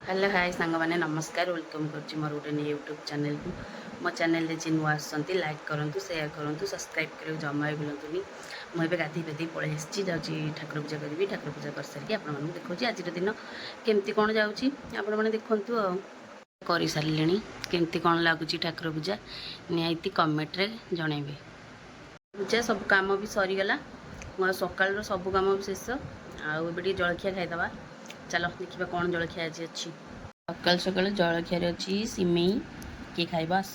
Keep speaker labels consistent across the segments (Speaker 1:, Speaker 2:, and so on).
Speaker 1: Hello hi सांग मैंने नमस्कार वेलकम कर मोर गोटे यूट्यूब चैनल को मो चैनल जी नुआ आसती लाइक करूँ सेयार करूँ सब्सक्राइब कर जमा भी बुलातुनि मुझे गाधी पाधी पलि आसी जाऊँगी ठाकुर पूजा करी ठाकुर पूजा कर सारी आप देखा आज दिन केमती कौन जाऊँगी आपण मैंने देखूँ कर सारे केमती कौन लगुच ठाकुर पूजा निहाती कमेंट्रे जनइबे पूजा सब कम भी सरीगला सकाल सब कम भी शेष आउ जलखिया खाईदे चलो देखा कौन जलखिया आज अच्छी सकाल सकाल जलखियार अच्छी सिमेई किए खाइब आस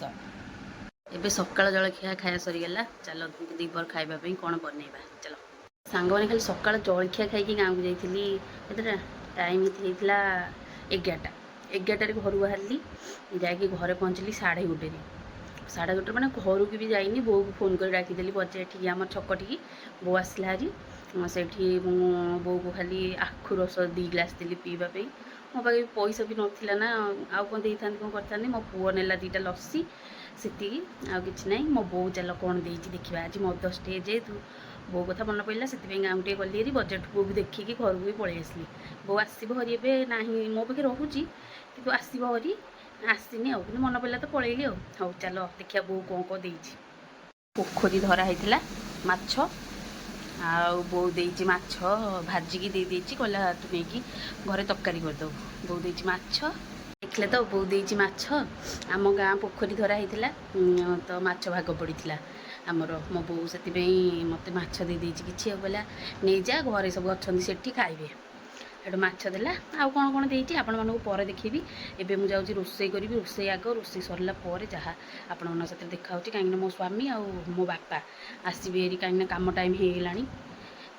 Speaker 1: एबे सकाल जलखिया खाया सरीगला चलो दीपर खावाई कौन बनइबा चलो सांग मैंने खाली सकाल जलखिया खाई गाँव को जाइए टाइम होता 11टार घर बाहरी जाकि घरे पहुँचली 1:30 मैंने घर को भी जाइनी बो को फोन कर डाकिदेली बजार ठीक आम छक टी बो आसला हारी से बो को खाली आखु रस 2 ग्लास देली पीवाई मो पाखे पैसा भी नाला ना आउ कौन दे था कौन कर मो पुओ नेला 2टा लस्सी से आउ कि ना मो बो चल कौन दे देखा आज मदर्स डे जेहेतु बो कथा मन पड़ा से गाँव टे गली बजट को भी देखिकी घर को भी पलि आसली बो आसब हरी ए ना मो पाखे रोचे कि आसब हरी आसनी आउ कि मन पड़ा तो पलैली आउ चल देखिए बो कौन दे पोखरी धरा होता माछ आउ बो देती माछ भाजिकी देती कहला तू नहीं घरे तरकारी करदे बो देती माछ देखले तो बो देती माछ आम गाँ पोखरी धरा होता तो माछ भाग पड़ा आमर मो बो से मत माछ दे कि कहला नहीं जा घरे सब अच्छा से खाइबे एटू माछ देला आउ कौन कौन देती आपण मानक पर देखी एबे मु जाऊँ रोसई करी रोसई आग रोसई सरला जहाँ आपण मन से देखा कहीं मो स्वामी आ मो बापा आसबे कहीं काम टाइम हो गला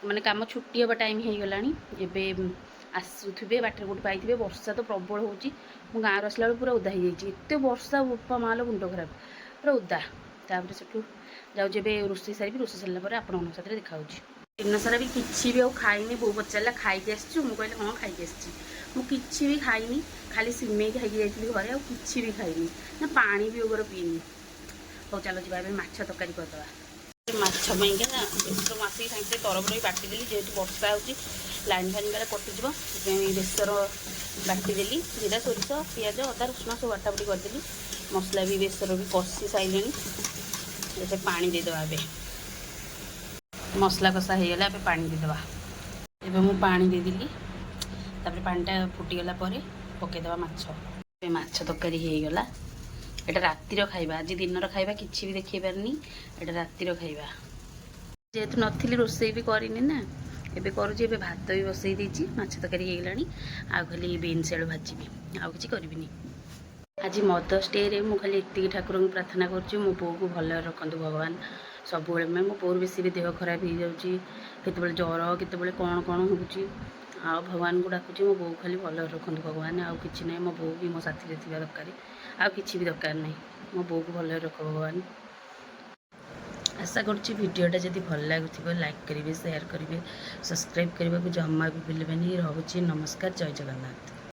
Speaker 1: माने काम छुट्टी हवा टाइम हो गला एबे आसुवे बाटर गोटे पाई वर्षा तो प्रबल होची मो गाँव आसला बेलू पूरा उदा हो जाए वर्षा बापा माल मुंड खराब पूरा उदा तापर से जाऊे रोसई सारी रोसई सारा आपण साथ देखा दिन सारा भी किसी भी खाईनी बो पचारा खाई आसचु मुझे कहले हाँ खाई आसी भी खाईनी खाली सिमेई खाई जाइली घरे आ कि भी खाईनी ना पानी भी ओवर पीनी हो चलो जी माछ तरकारी करदे माछ बेसर मासिक साइड तरफ भी बाटिदेली जेहेतु वर्षा हो लाइन फाइन बेला कटिज बेसर बाटिदेली जीरा सोरिष पिज अदा रसुण सब बाटाबुटी करदेली मसला भी बेसर भी कषि सारे पानी देदेवा ए मसला कषा हो गला पानी देदेवा एबे मु पानी देदेली तापर पानीटा फुटीगला पकईदेवा माछ तरकारी हो गला एटा रातिर खाइबा आज दिन खाइबा किसी भी देखी पारनी एटा रातिर खाइबा जेहेतु नथिली रोसई भी करनी ना एबे करुची एबे भात भी बसई देछि माछ तरकारी हो गलानी आ खाली बीन्स आलू भाजीबी आउ किछि करबिनी आज मदर्स डे रे मु खाली एतिकी ठाकुर को प्रार्थना करुची मो बो को भल रखंतु भगवान सब मैं मो बोर बेसी भी देह खराब हो जाऊँगी केतबेले ज्वर केतबेले कौन कौन होउची आ भगवान को डाकुची मो बो खाली भल रखंतु भगवान आउ किछि नै मो बो भी मो साथी रे थिबा दरकार आ किछि भी दरकार नै मो बो को भल रख भगवान आशा करुच्ची भिडियोटा जदि भल लगुथिबो लाइक करेंगे शेयर करेंगे सब्सक्राइब करने को जमा भी भूलें। रहुची नमस्कार जय जगन्नाथ।